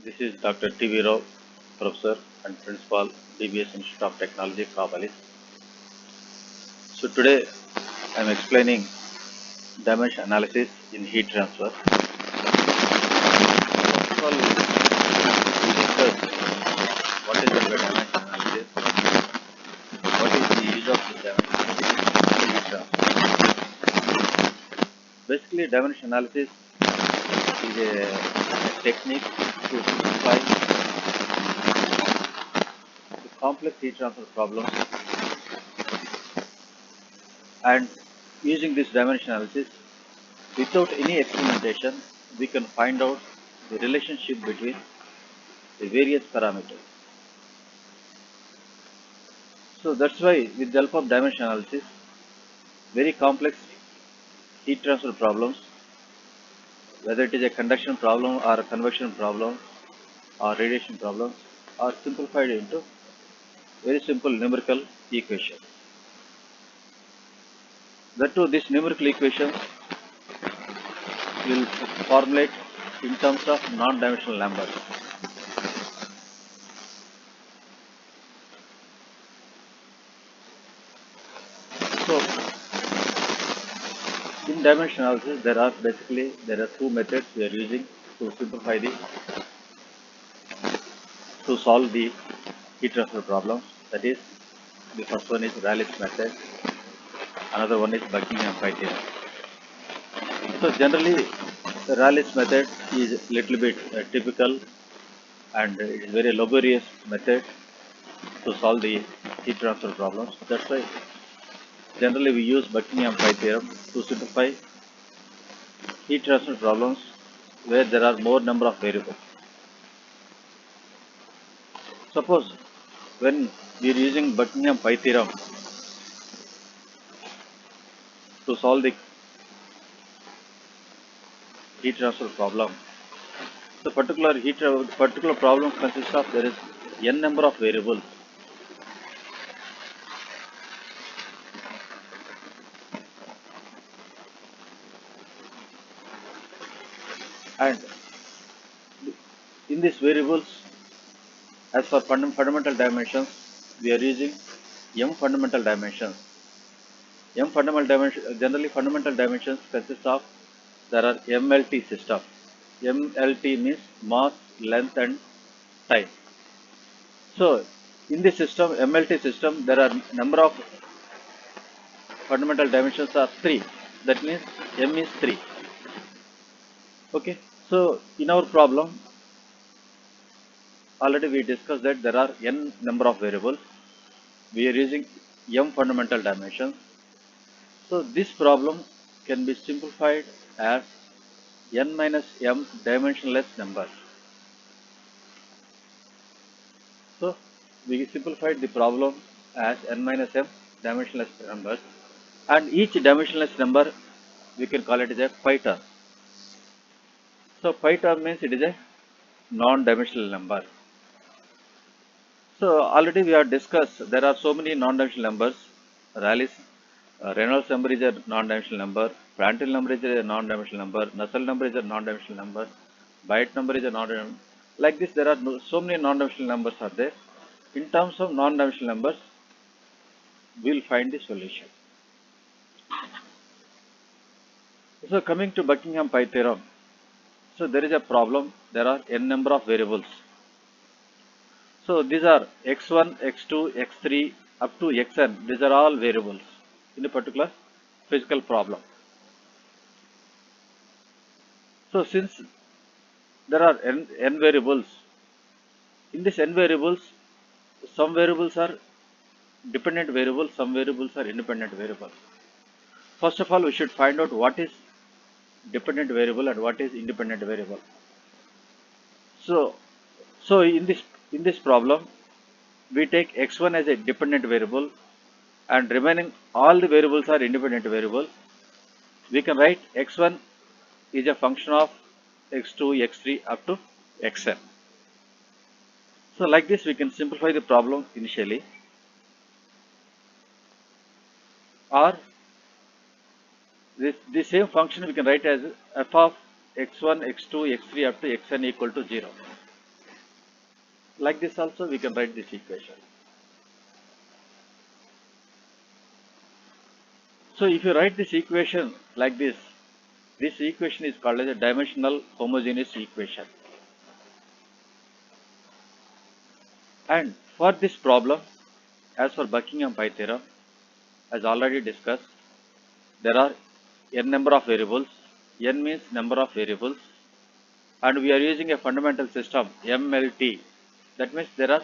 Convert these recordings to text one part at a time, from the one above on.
This is Dr. T.V. Rao, Professor and Principal, DBS Institute of Technology, Kabalis. So today I am explaining dimension analysis in heat transfer. First of all, we discuss what is the dimension analysis, what is the use of this dimension analysis in heat transfer. Basically, dimension analysis is a technique to simplify the complex heat transfer problems, and using this dimension analysis without any experimentation we can find out the relationship between the various parameters. So that's why with the help of dimension analysis, very complex heat transfer problems, whether it is a conduction problem or a convection problem or radiation problem, are simplified into very simple numerical equations. That too, this numerical equations will formulate in terms of non-dimensional numbers. So in dimension analysis, there are two methods we are using to simplify to solve the heat transfer problems. That is, the first one is Rayleigh's method, another one is Buckingham Pi theorem. So generally, the Rayleigh's method is a little bit typical, and it is very laborious method to solve the heat transfer problems. That's why generally we use Buckingham Pi theorem to simplify heat transfer problems where there are more number of variables. Suppose when we are using Buckingham Pi theorem to solve the heat transfer problem, the particular problem consists of there is n number of variables, and in these variables, as for fundamental dimensions, we are using m fundamental dimensions. Generally fundamental dimensions consist of, there are MLT system. MLT means mass, length and time. So in this system, MLT system, there are number of fundamental dimensions are 3. That means M is 3. Okay. So in our problem, already we discussed that there are n number of variables. We are using m fundamental dimensions. So this problem can be simplified as n minus m dimensionless numbers. So we simplified the problem as n minus m dimensionless numbers, and each dimensionless number we can call it as a pi term. So pi term means it is a non-dimensional number. So already we have discussed there are so many non-dimensional numbers. Reynolds number is a non-dimensional number, Prandtl number is a non-dimensional number, Nusselt number is a non-dimensional number, Biot number is a non-dimensional. Like this, there are so many non-dimensional numbers are there. In terms of non-dimensional numbers, we will find the solution. So coming to Buckingham Pi theorem, so there is a problem. There are n number of variables. So these are x1, x2, x3 up to xn. These are all variables in a particular physical problem. So since there are n variables, in this n variables, some variables are dependent variables, some variables are independent variables. First of all, we should find out what is dependent variable and what is independent variable. So in this problem, we take x1 as a dependent variable, and remaining all the variables are independent variables. We can write x1 is a function of x2, x3 up to xn. So like this, we can simplify the problem initially, or the same function we can write as f of x1, x2, x3 up to xn equal to 0. Like this also we can write this equation. So if you write this equation like this equation is called as a dimensional homogeneous equation. And for this problem, as for Buckingham pi theorem, as already discussed, there are n number of variables. N means number of variables, and we are using a fundamental system MLT. That means there are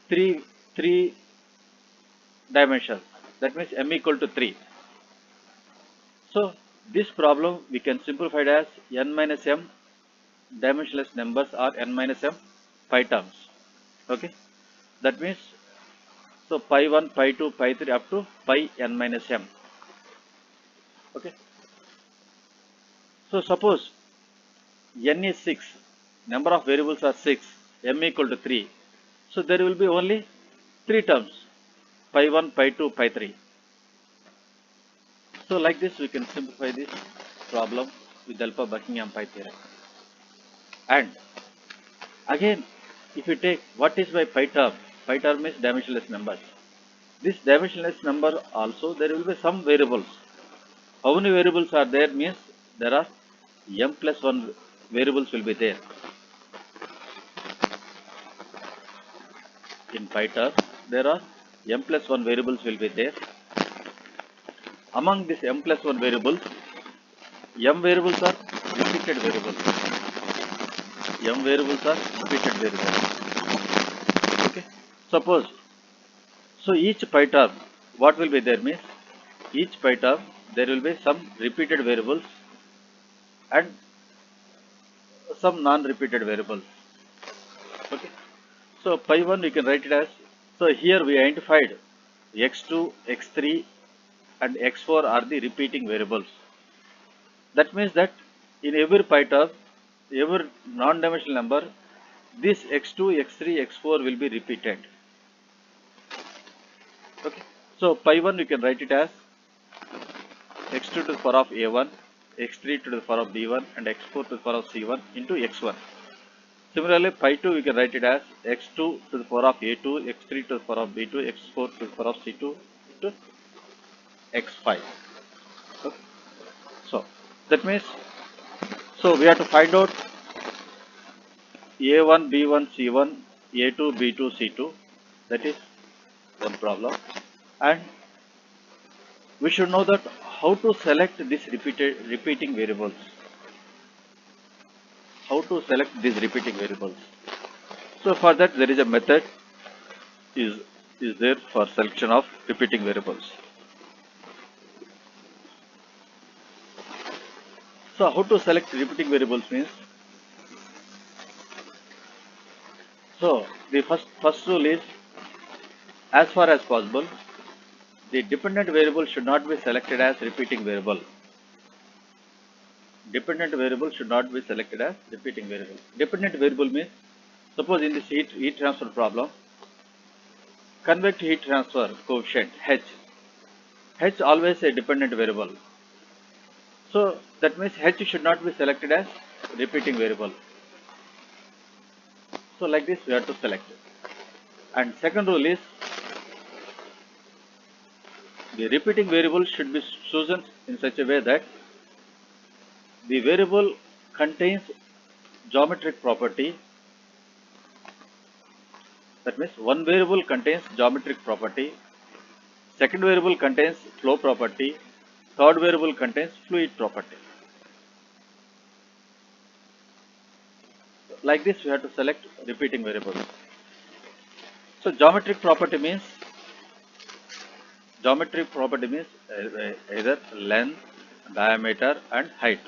three dimensions. That means m equal to 3. So this problem we can simplify it as n minus m dimensionless numbers are n minus m pi terms. Okay, that means so pi 1, pi 2, pi 3 up to pi n minus m. Okay, so suppose n is 6, number of variables are 6, m equal to 3. So there will be only 3 terms, pi 1, pi 2, pi 3. So like this we can simplify this problem with the help of Buckingham pi theorem. And again, if you take what is by pi term is dimensionless numbers. This dimensionless number also there will be some variables. How many variables are there means there are m plus 1 variables will be there. In pi term there are m plus 1 variables will be there. Among this m plus 1 variables, m variables are repeated variables. M variables are repeated variables. Okay. Suppose, so each pi term, what will be there means, each pi term there will be some repeated variables and some non-repeated variables. Okay. So pi 1 we can write it as, so here we identified x2, x3 and x4 are the repeating variables. That means that in every pi term, every non-dimensional number, this x2, x3, x4 will be repeated. Okay. So pi 1 we can write it as x2 to the power of a1, x3 to the power of b1 and x4 to the power of c1 into x1. Similarly, pi 2 we can write it as x2 to the power of a2, x3 to the power of b2, x4 to the power of c2 into x5. Okay. So that means, so we have to find out a1, b1, c1, a2, b2, c2. That is one problem. And we should know that how to select these repeating variables. How to select these repeating variables. So for that there is a method is there for selection of repeating variables. So how to select repeating variables means, so the first rule is, as far as possible, the dependent variable should not be selected as repeating variable. Dependent variable should not be selected as repeating variable. Dependent variable means, suppose in this heat transfer problem, convect heat transfer coefficient H always a dependent variable. So that means H should not be selected as repeating variable. So like this we have to select it. And second rule is, the repeating variable should be chosen in such a way that the variable contains geometric property. That means one variable contains geometric property, second variable contains flow property, third variable contains fluid property. Like this we have to select repeating variables. So geometric property means either length, diameter and height.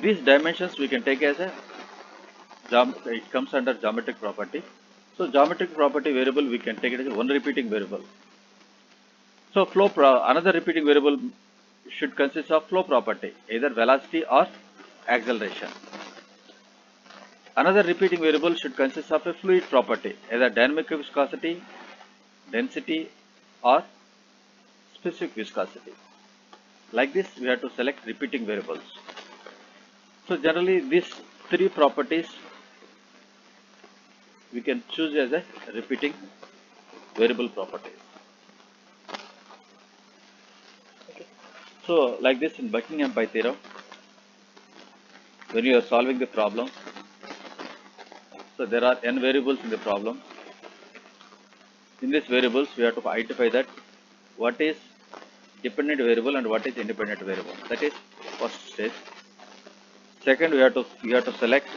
These dimensions we can take as a, it comes under geometric property. So geometric property variable we can take it as one repeating variable. So another repeating variable should consist of flow property, either velocity or acceleration. Another repeating variable should consist of a fluid property, either dynamic viscosity, density or specific viscosity. Like this we have to select repeating variables. So generally these three properties we can choose as a repeating variable property. So like this in Buckingham Pi theorem, when you are solving the problem, so there are n variables in the problem. In these variables, we have to identify that what is dependent variable and what is independent variable. That is first stage. Second, we have to select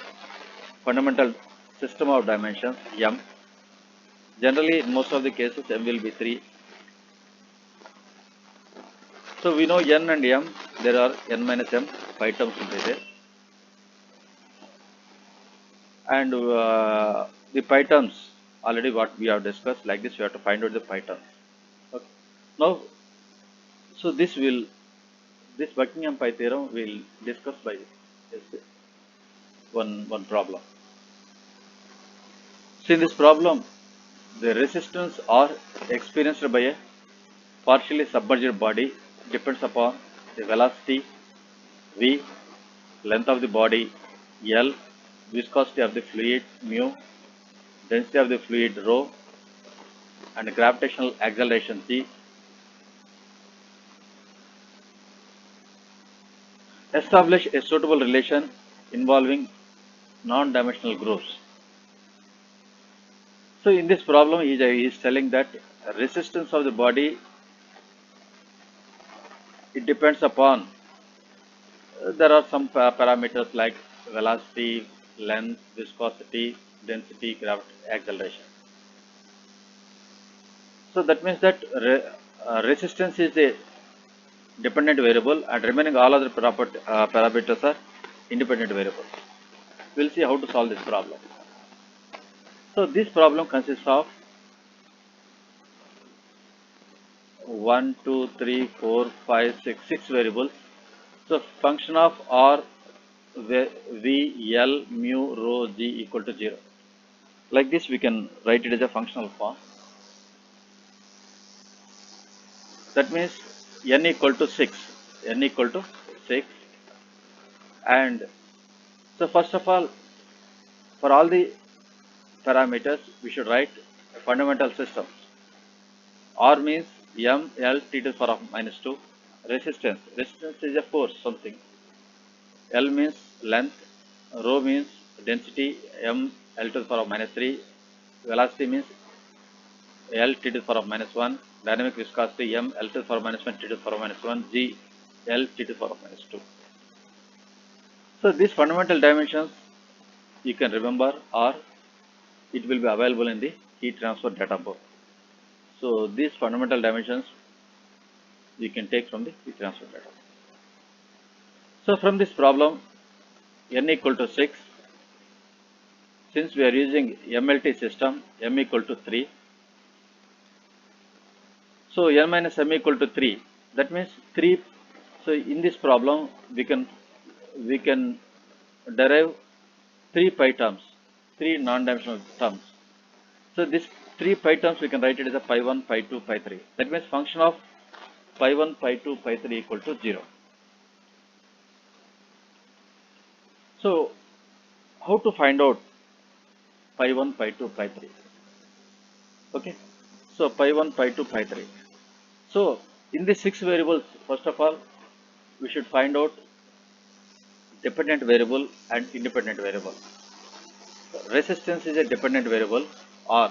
fundamental system of dimensions m. Generally, in most of the cases, m will be 3. So we know n and m. There are n minus m, 5 terms will be there. And the pi terms, already what we have discussed, like this, we have to find out the pi terms. Okay. Now, so this Buckingham Pi theorem will discuss by one problem. So in this problem, the resistance are experienced by a partially submerged body depends upon the velocity v, length of the body L, viscosity of the fluid mu, density of the fluid rho, and gravitational acceleration g. Establish a suitable relation involving non-dimensional groups. So in this problem, he is telling that resistance of the body, it depends upon there are some parameters like velocity, length, viscosity, density, gravity, acceleration. So that means that resistance is a dependent variable and remaining all other parameters are independent variables. We'll see how to solve this problem. So this problem consists of 1, 2, 3, 4, 5, 6 variables. So function of R, V, L, mu, rho, G equal to 0. Like this we can write it as a functional form. That means n equal to 6. N equal to 6. And so first of all, for all the parameters, we should write a fundamental system. R means m, L, t to the power of minus 2. Resistance is a force, something. L means length, rho means density, m, L to the power of minus 3. Velocity means L, t to the power of minus 1. Dynamic viscosity, m, L to the power of minus 1, t to the power of minus 1. G, L, t to the power of minus 2. So these fundamental dimensions you can remember, or it will be available in the heat transfer data book. So these fundamental dimensions you can take from the heat transfer data. So from this problem, n equal to 6, since we are using MLT system, m equal to 3. So n minus m equal to 3. That means 3. So in this problem, we can derive 3 pi terms, 3 non-dimensional terms. So this 3 pi terms we can write it as a pi 1, pi 2, pi 3. That means function of pi 1, pi 2, pi 3 equal to 0. So how to find out pi 1, pi 2, pi 3? Okay. So pi 1, pi 2, pi 3. So in these 6 variables, first of all, we should find out dependent variable and independent variable. Resistance is a dependent variable, or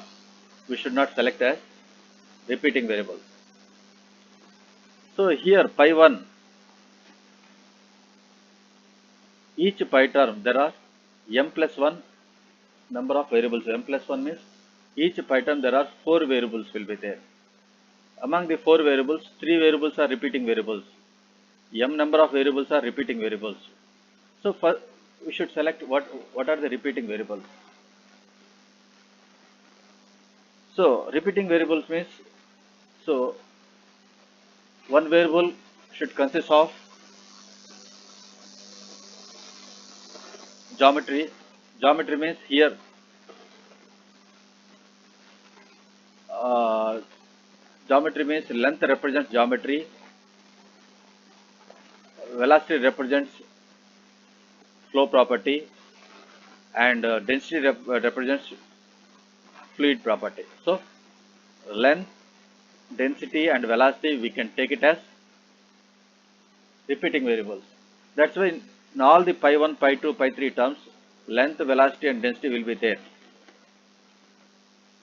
we should not select as repeating variable. So here pi 1, each pi term there are m plus 1 number of variables. M plus 1 means each pi term there are 4 variables will be there. Among the 4 variables, 3 variables are repeating variables. M number of variables are repeating variables. So first we should select what are the repeating variables. So repeating variables means, so one variable should consist of geometry. Geometry means here geometry means length represents geometry, velocity represents flow property, and density represents fluid property. So length, density and velocity we can take it as repeating variables. That's why in all the pi 1, pi 2, pi 3 terms, length, velocity and density will be there.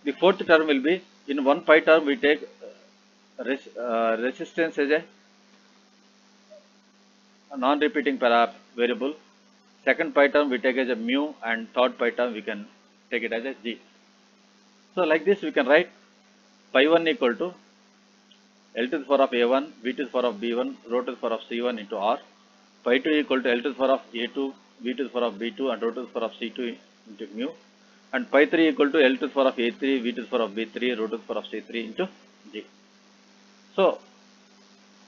The fourth term will be, in one pi term we take resistance as a non-repeating variable. Second pi term we take as a mu, and third pi term we can take it as a g. So like this we can write pi 1 equal to L to the power of A1, V to the power of B1, rho to the power of C1 into R. Pi 2 equal to L to the power of A2, V to the power of B2 and rho to the power of C2 into mu. And pi 3 equal to L to the power of A3, V to the power of B3, rho to the power of C3 into G. So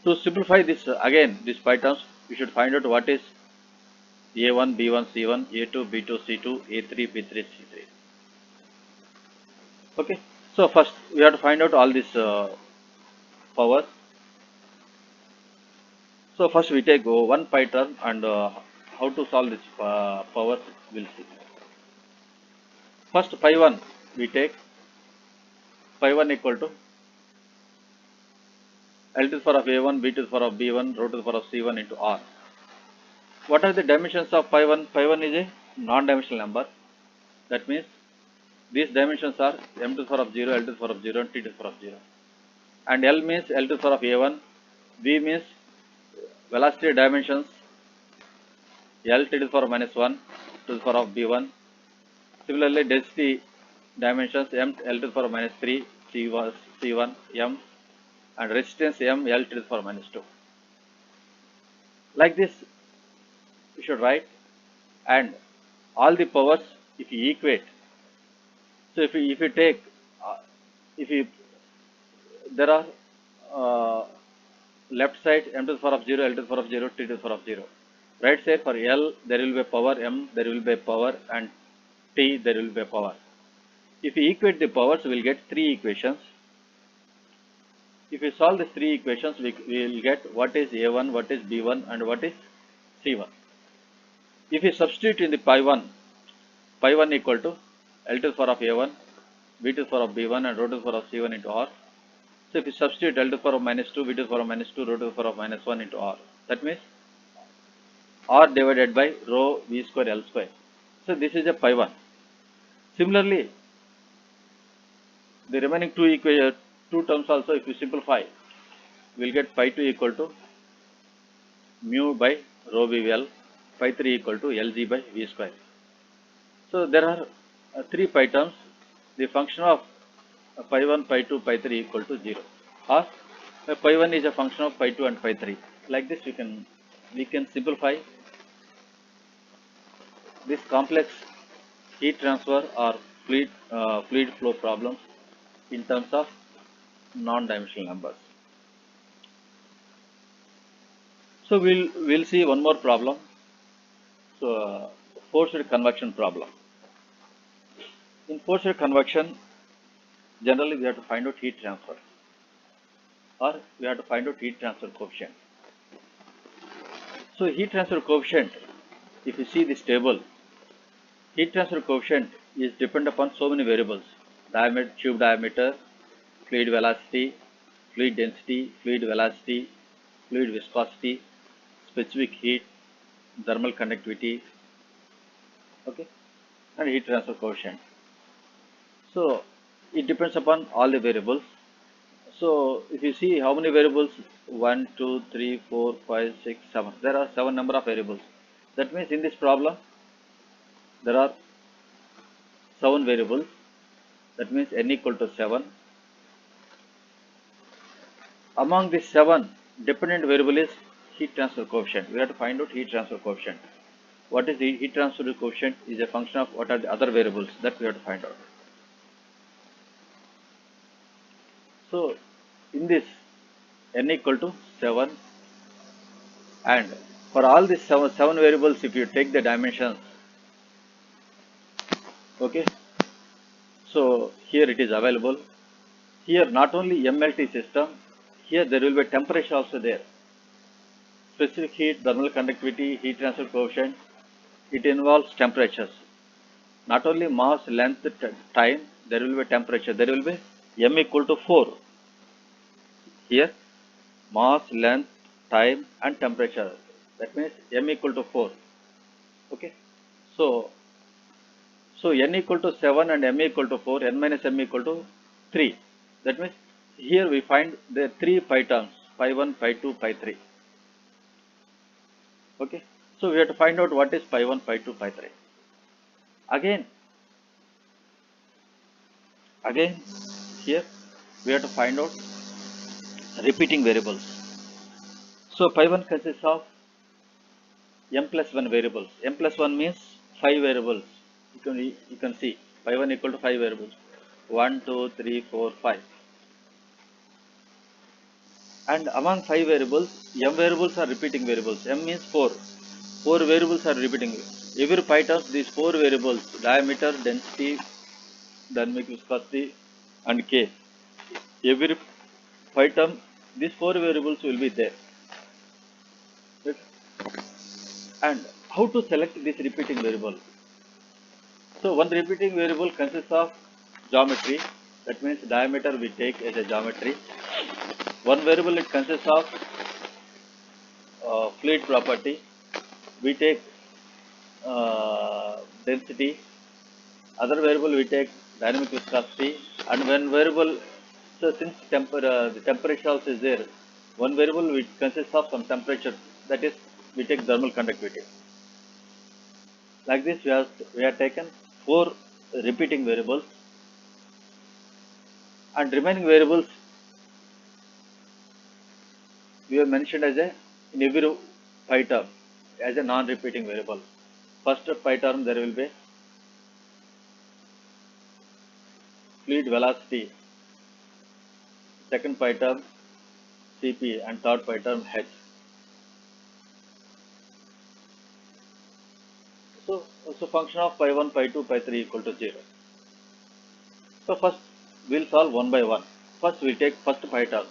to simplify this again, these pi terms, we should find out what is A1, B1, C1, A2, B2, C2, A3, B3, C3. Okay. So first we have to find out all these powers. So first we take one pi term, and how to solve this powers we'll see. First pi 1 we take pi 1 equal to L to the power of A1, B to the power of B1, rho to the power of C1 into R. What are the dimensions of pi 1? Pi 1 is a non-dimensional number. That means these dimensions are m to the power of 0, L to the power of 0 and t to the power of 0. And L means L to the power of A1, V means velocity dimensions L to the power of minus 1 to the power of B1. Similarly, density dimensions M L to the power of minus 3, C1, M, and resistance M L to the power of minus 2. Like this we should write, and all the powers if you equate. So if you take there are left side m to the power of 0, L to the power of 0, t to the power of 0. Right side for L there will be a power, M there will be a power, and t there will be a power. If you equate the powers, we will get three equations. If we solve these three equations, we will get what is A1, what is B1 and what is C1. If we substitute in the pi 1 equal to L to the power of A1, V to the power of B1 and rho to the power of C1 into R. So if we substitute L to the power of minus 2, V to the power of minus 2, rho to the power of minus 1 into R. That means R divided by rho V square L square. So this is a pi 1. Similarly, the remaining two terms also, if you simplify, we will get pi 2 equal to mu by rho VL, pi 3 equal to Lg by V square. So there are three pi terms. The function of pi 1, pi 2, pi 3 equal to 0, or pi 1 is a function of pi 2 and pi 3. Like this we can simplify this complex heat transfer or fluid flow problems in terms of non-dimensional numbers. So we'll see one more problem. So forced convection problem. In forced convection, generally we have to find out heat transfer, or we have to find out heat transfer coefficient. So heat transfer coefficient, if you see this table, heat transfer coefficient is dependent upon so many variables: diameter, tube diameter, fluid velocity, fluid density, fluid velocity, fluid viscosity, specific heat, thermal conductivity, okay, and heat transfer coefficient. So it depends upon all the variables. So if you see how many variables, 1, 2, 3, 4, 5, 6, 7. There are 7 number of variables. That means in this problem there are 7 variables. That means n equal to 7. Among these 7, dependent variable is heat transfer coefficient. We have to find out heat transfer coefficient. What is the heat transfer coefficient is a function of what are the other variables that we have to find out. So in this, n equal to 7, and for all these 7 variables, if you take the dimensions, okay, so here it is available. Here not only MLT system, here there will be temperature also there. Specific heat, thermal conductivity, heat transfer coefficient, it involves temperatures. Not only mass, length, time, there will be temperature. There will be m equal to 4. Here, mass, length, time, and temperature. That means m equal to 4. Okay. So n equal to 7 and m equal to 4, n minus m equal to 3. That means here we find the 3 pi terms, pi 1, pi 2, pi 3. Okay. So we have to find out what is pi 1, pi 2, pi 3. Again here we have to find out repeating variables. So pi 1 consists of m plus 1 variables. M plus 1 means 5 variables. You can see pi 1 equal to 5 variables. 1, 2, 3, 4, 5. And among 5 variables, m variables are repeating variables. M means 4. 4 variables are repeating. Every pi terms, these 4 variables, diameter, density, dynamic viscosity, and K. Every pi term, these 4 variables will be there. And how to select this repeating variable? So one repeating variable consists of geometry. That means diameter we take as a geometry. One variable it consists of fluid property. We take density. Other variable we take dynamic viscosity. And one variable, so since the temperature also is there, one variable which consists of some temperature. That is, we take thermal conductivity. Like this, we have taken 4 repeating variables, and remaining variables we have mentioned as in every pi term as a non-repeating variable. First pi term there will be fluid velocity, second pi term Cp, and third pi term H. So function of pi 1, pi 2, pi 3 equal to 0. So first we'll solve one by one. First we'll take first pi term.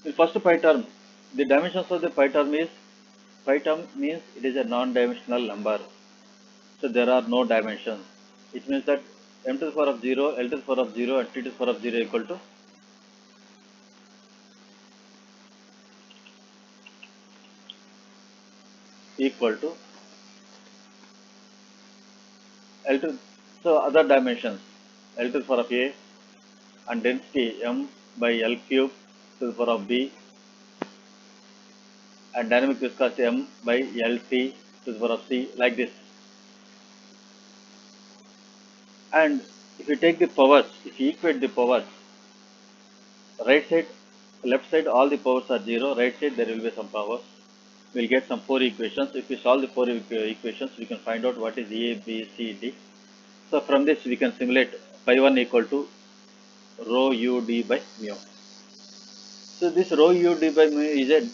In first pi term, the dimensions of the pi term means it is a non-dimensional number. So there are no dimensions. It means that m to the power of 0, L to the power of 0, and T to the power of 0 equal to L to, so other dimensions, L to the power of A, and density m by L cube to the power of B, and dynamic viscosity m by LC to the power of C, like this. And if you take the powers, if you equate the powers, right side, left side, all the powers are 0, right side there will be some powers. We will get some 4 equations. If we solve the 4 equations, we can find out what is A, B, C, D. So from this we can simulate pi 1 equal to rho u d by mu. So this rho u d by mu is a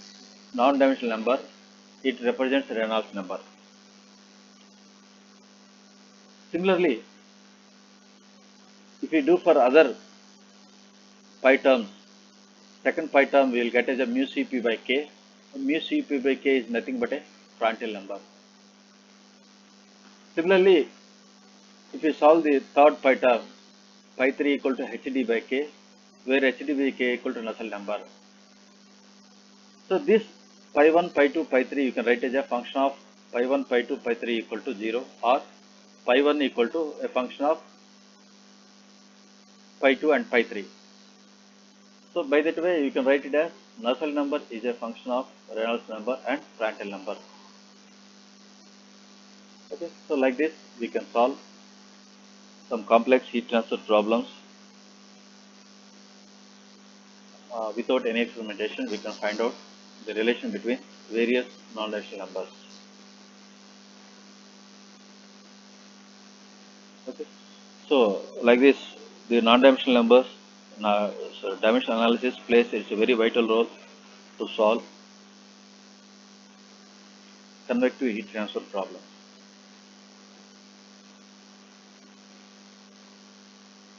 non-dimensional number. It represents Reynolds number. Similarly, if we do for other pi terms, second pi term we will get as a mu Cp by K. Mu Cp by K is nothing but a Prandtl number. Similarly, if we solve the third pi term, pi 3 equal to Hd by K, where Hd by K equal to Nusselt number. So this pi 1, pi 2, pi 3 you can write as a function of pi 1, pi 2, pi 3 equal to 0, or pi 1 equal to a function of pi 2 and pi 3. So by that way you can write it as Nusselt number is a function of Reynolds number and Prandtl number. Okay, so like this we can solve some complex heat transfer problems without any experimentation. We can find out the relation between various non-dimensional numbers. Okay, so like this, the non-dimensional numbers, so dimensional analysis plays a very vital role to solve convective heat transfer problems.